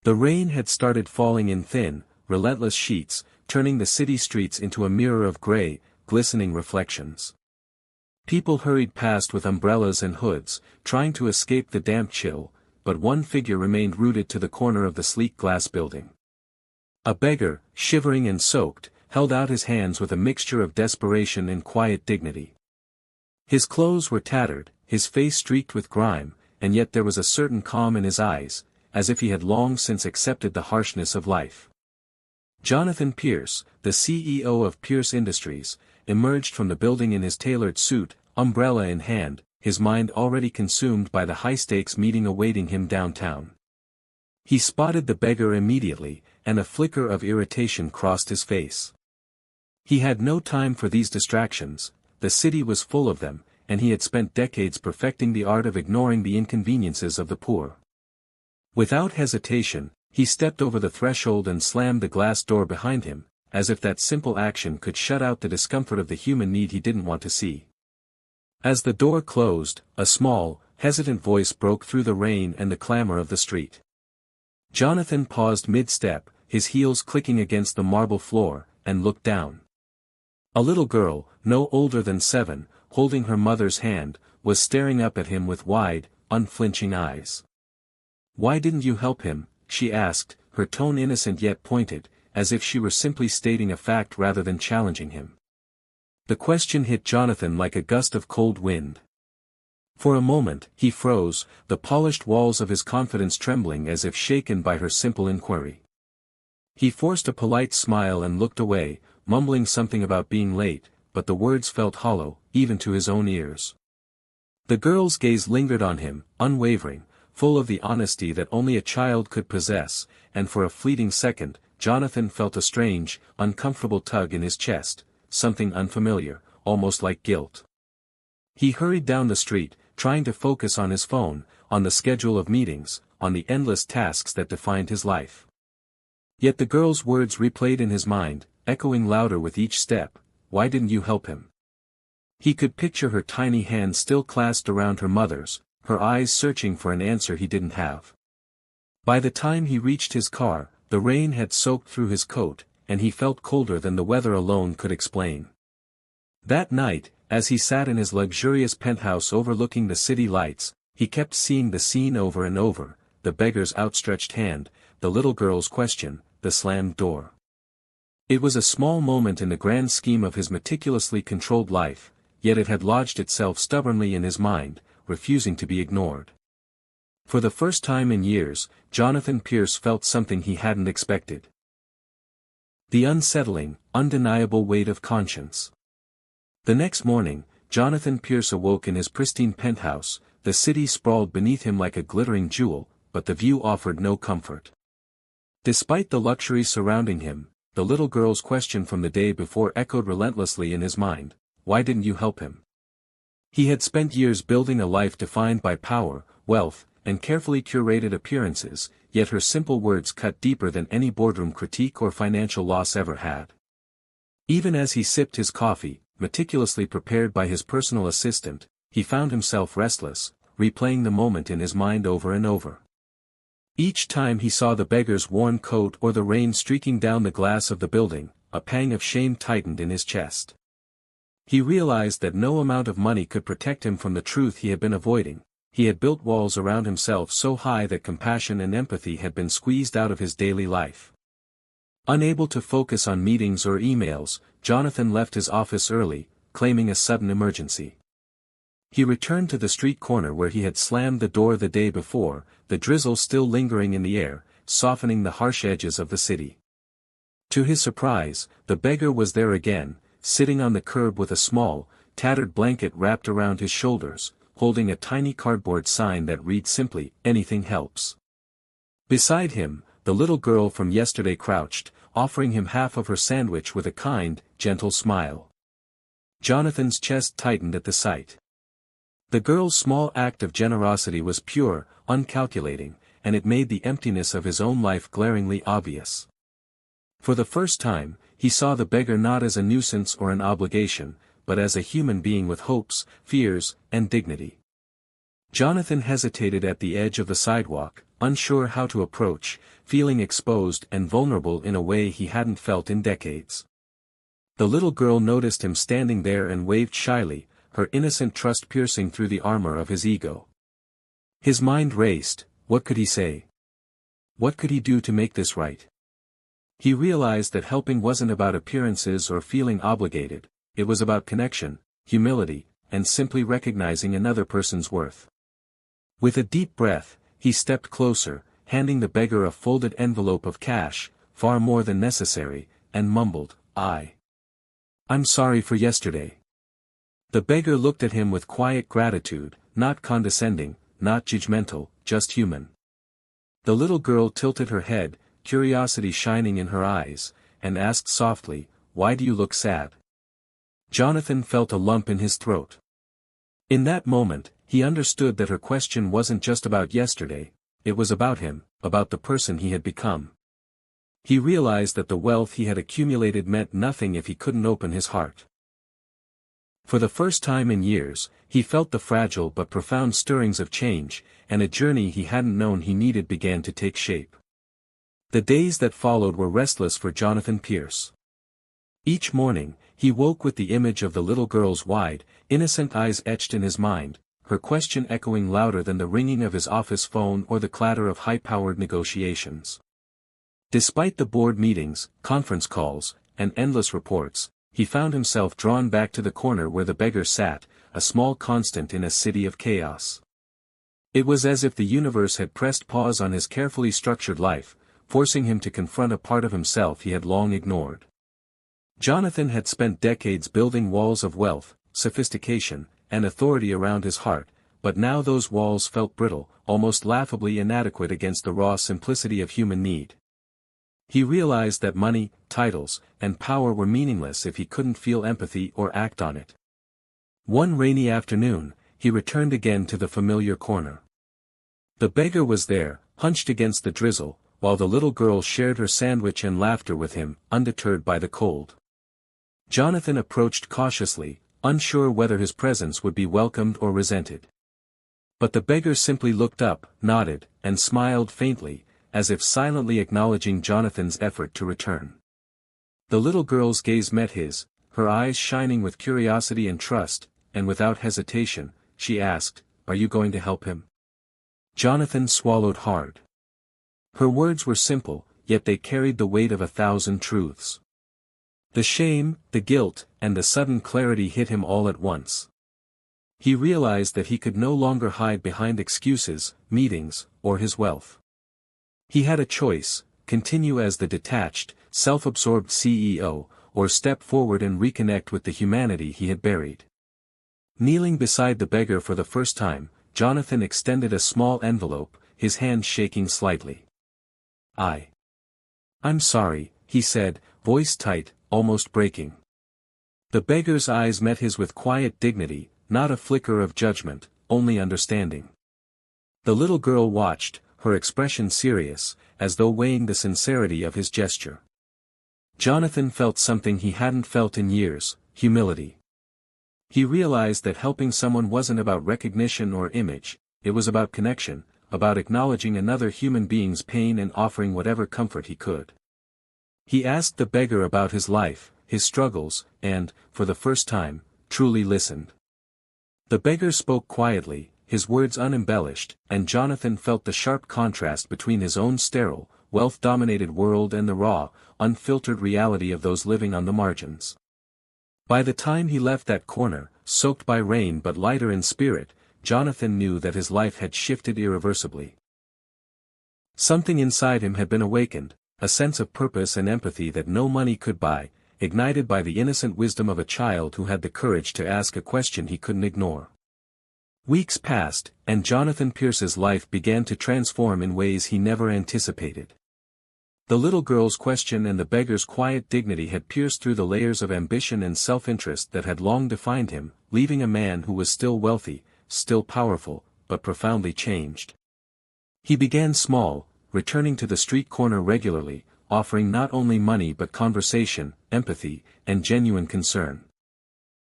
The rain had started falling in thin, relentless sheets, turning the city streets into a mirror of gray, glistening reflections. People hurried past with umbrellas and hoods, trying to escape the damp chill, but one figure remained rooted to the corner of the sleek glass building. A beggar, shivering and soaked, held out his hands with a mixture of desperation and quiet dignity. His clothes were tattered, his face streaked with grime, and yet there was a certain calm in his eyes, as if he had long since accepted the harshness of life. Jonathan Pierce, the CEO of Pierce Industries, emerged from the building in his tailored suit, umbrella in hand, his mind already consumed by the high-stakes meeting awaiting him downtown. He spotted the beggar immediately, and a flicker of irritation crossed his face. He had no time for these distractions, the city was full of them, and he had spent decades perfecting the art of ignoring the inconveniences of the poor. Without hesitation, he stepped over the threshold and slammed the glass door behind him, as if that simple action could shut out the discomfort of the human need he didn't want to see. As the door closed, a small, hesitant voice broke through the rain and the clamor of the street. Jonathan paused mid-step, his heels clicking against the marble floor, and looked down. A little girl, no older than 7, holding her mother's hand, was staring up at him with wide, unflinching eyes. "Why didn't you help him?" she asked, her tone innocent yet pointed, as if she were simply stating a fact rather than challenging him. The question hit Jonathan like a gust of cold wind. For a moment, he froze, the polished walls of his confidence trembling as if shaken by her simple inquiry. He forced a polite smile and looked away, mumbling something about being late, but the words felt hollow, even to his own ears. The girl's gaze lingered on him, unwavering, full of the honesty that only a child could possess, and for a fleeting second, Jonathan felt a strange, uncomfortable tug in his chest, something unfamiliar, almost like guilt. He hurried down the street, trying to focus on his phone, on the schedule of meetings, on the endless tasks that defined his life. Yet the girl's words replayed in his mind, echoing louder with each step. "Why didn't you help him?" He could picture her tiny hand still clasped around her mother's, her eyes searching for an answer he didn't have. By the time he reached his car, the rain had soaked through his coat, and he felt colder than the weather alone could explain. That night, as he sat in his luxurious penthouse overlooking the city lights, he kept seeing the scene over and over, the beggar's outstretched hand, the little girl's question, the slammed door. It was a small moment in the grand scheme of his meticulously controlled life, yet it had lodged itself stubbornly in his mind, refusing to be ignored. For the first time in years, Jonathan Pierce felt something he hadn't expected. The unsettling, undeniable weight of conscience. The next morning, Jonathan Pierce awoke in his pristine penthouse, the city sprawled beneath him like a glittering jewel, but the view offered no comfort. Despite the luxury surrounding him, the little girl's question from the day before echoed relentlessly in his mind, "Why didn't you help him?" He had spent years building a life defined by power, wealth, and carefully curated appearances, yet her simple words cut deeper than any boardroom critique or financial loss ever had. Even as he sipped his coffee, meticulously prepared by his personal assistant, he found himself restless, replaying the moment in his mind over and over. Each time he saw the beggar's worn coat or the rain streaking down the glass of the building, a pang of shame tightened in his chest. He realized that no amount of money could protect him from the truth he had been avoiding. He had built walls around himself so high that compassion and empathy had been squeezed out of his daily life. Unable to focus on meetings or emails, Jonathan left his office early, claiming a sudden emergency. He returned to the street corner where he had slammed the door the day before, the drizzle still lingering in the air, softening the harsh edges of the city. To his surprise, the beggar was there again, sitting on the curb with a small, tattered blanket wrapped around his shoulders, holding a tiny cardboard sign that read simply, "Anything helps." Beside him, the little girl from yesterday crouched, offering him half of her sandwich with a kind, gentle smile. Jonathan's chest tightened at the sight. The girl's small act of generosity was pure, uncalculating, and it made the emptiness of his own life glaringly obvious. For the first time, he saw the beggar not as a nuisance or an obligation, but as a human being with hopes, fears, and dignity. Jonathan hesitated at the edge of the sidewalk, unsure how to approach, feeling exposed and vulnerable in a way he hadn't felt in decades. The little girl noticed him standing there and waved shyly, her innocent trust piercing through the armor of his ego. His mind raced. What could he say? What could he do to make this right? He realized that helping wasn't about appearances or feeling obligated, it was about connection, humility, and simply recognizing another person's worth. With a deep breath, he stepped closer, handing the beggar a folded envelope of cash, far more than necessary, and mumbled, "I'm sorry for yesterday." The beggar looked at him with quiet gratitude, not condescending, not judgmental, just human. The little girl tilted her head, curiosity shining in her eyes, and asked softly, "Why do you look sad?" Jonathan felt a lump in his throat. In that moment, he understood that her question wasn't just about yesterday, it was about him, about the person he had become. He realized that the wealth he had accumulated meant nothing if he couldn't open his heart. For the first time in years, he felt the fragile but profound stirrings of change, and a journey he hadn't known he needed began to take shape. The days that followed were restless for Jonathan Pierce. Each morning, he woke with the image of the little girl's wide, innocent eyes etched in his mind, her question echoing louder than the ringing of his office phone or the clatter of high-powered negotiations. Despite the board meetings, conference calls, and endless reports, he found himself drawn back to the corner where the beggar sat, a small constant in a city of chaos. It was as if the universe had pressed pause on his carefully structured life, forcing him to confront a part of himself he had long ignored. Jonathan had spent decades building walls of wealth, sophistication, and authority around his heart, but now those walls felt brittle, almost laughably inadequate against the raw simplicity of human need. He realized that money, titles, and power were meaningless if he couldn't feel empathy or act on it. One rainy afternoon, he returned again to the familiar corner. The beggar was there, hunched against the drizzle, while the little girl shared her sandwich and laughter with him, undeterred by the cold. Jonathan approached cautiously, unsure whether his presence would be welcomed or resented. But the beggar simply looked up, nodded, and smiled faintly, as if silently acknowledging Jonathan's effort to return. The little girl's gaze met his, her eyes shining with curiosity and trust, and without hesitation, she asked, "Are you going to help him?" Jonathan swallowed hard. Her words were simple, yet they carried the weight of 1,000 truths. The shame, the guilt, and the sudden clarity hit him all at once. He realized that he could no longer hide behind excuses, meetings, or his wealth. He had a choice: continue as the detached, self-absorbed CEO, or step forward and reconnect with the humanity he had buried. Kneeling beside the beggar for the first time, Jonathan extended a small envelope, his hand shaking slightly. "I'm sorry," he said, voice tight, almost breaking. The beggar's eyes met his with quiet dignity, not a flicker of judgment, only understanding. The little girl watched, her expression serious, as though weighing the sincerity of his gesture. Jonathan felt something he hadn't felt in years: humility. He realized that helping someone wasn't about recognition or image, it was about connection, about acknowledging another human being's pain and offering whatever comfort he could. He asked the beggar about his life, his struggles, and, for the first time, truly listened. The beggar spoke quietly, his words unembellished, and Jonathan felt the sharp contrast between his own sterile, wealth-dominated world and the raw, unfiltered reality of those living on the margins. By the time he left that corner, soaked by rain but lighter in spirit, Jonathan knew that his life had shifted irreversibly. Something inside him had been awakened, a sense of purpose and empathy that no money could buy, ignited by the innocent wisdom of a child who had the courage to ask a question he couldn't ignore. Weeks passed, and Jonathan Pierce's life began to transform in ways he never anticipated. The little girl's question and the beggar's quiet dignity had pierced through the layers of ambition and self-interest that had long defined him, leaving a man who was still wealthy, still powerful, but profoundly changed. He began small, returning to the street corner regularly, offering not only money but conversation, empathy, and genuine concern.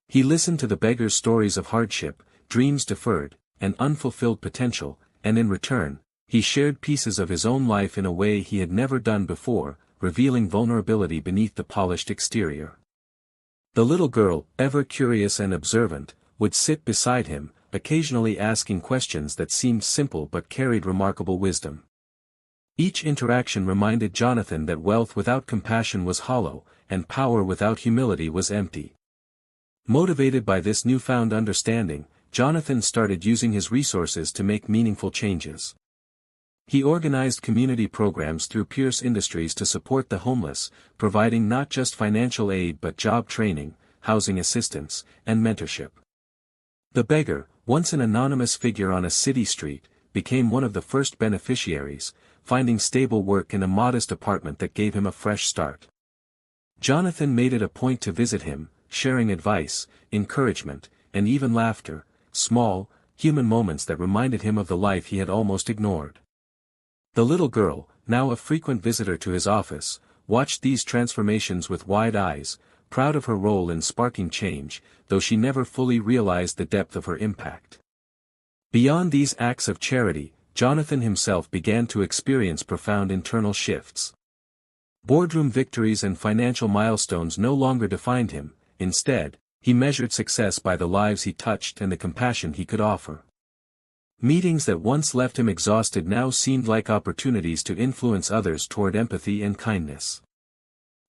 He listened to the beggar's stories of hardship, dreams deferred, and unfulfilled potential, and in return, he shared pieces of his own life in a way he had never done before, revealing vulnerability beneath the polished exterior. The little girl, ever curious and observant, would sit beside him, occasionally asking questions that seemed simple but carried remarkable wisdom. Each interaction reminded Jonathan that wealth without compassion was hollow, and power without humility was empty. Motivated by this newfound understanding, Jonathan started using his resources to make meaningful changes. He organized community programs through Pierce Industries to support the homeless, providing not just financial aid but job training, housing assistance, and mentorship. The beggar, once an anonymous figure on a city street, became one of the first beneficiaries, finding stable work in a modest apartment that gave him a fresh start. Jonathan made it a point to visit him, sharing advice, encouragement, and even laughter, small, human moments that reminded him of the life he had almost ignored. The little girl, now a frequent visitor to his office, watched these transformations with wide eyes, proud of her role in sparking change, though she never fully realized the depth of her impact. Beyond these acts of charity, Jonathan himself began to experience profound internal shifts. Boardroom victories and financial milestones no longer defined him. Instead, he measured success by the lives he touched and the compassion he could offer. Meetings that once left him exhausted now seemed like opportunities to influence others toward empathy and kindness.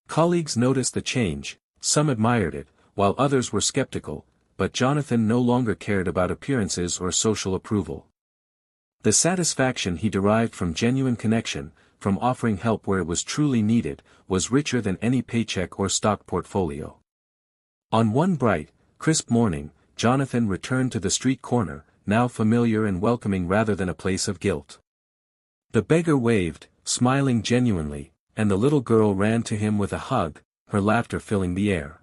Colleagues noticed the change, some admired it, while others were skeptical, but Jonathan no longer cared about appearances or social approval. The satisfaction he derived from genuine connection, from offering help where it was truly needed, was richer than any paycheck or stock portfolio. On one bright, crisp morning, Jonathan returned to the street corner, now familiar and welcoming rather than a place of guilt. The beggar waved, smiling genuinely, and the little girl ran to him with a hug, her laughter filling the air.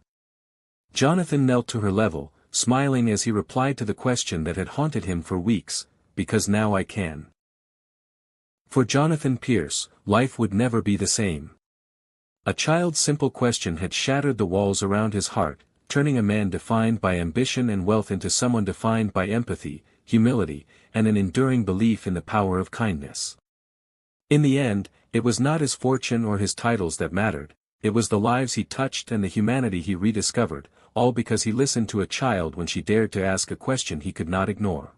Jonathan knelt to her level, smiling as he replied to the question that had haunted him for weeks, "Because now I can." For Jonathan Pierce, life would never be the same. A child's simple question had shattered the walls around his heart, turning a man defined by ambition and wealth into someone defined by empathy, humility, and an enduring belief in the power of kindness. In the end, it was not his fortune or his titles that mattered, it was the lives he touched and the humanity he rediscovered, all because he listened to a child when she dared to ask a question he could not ignore.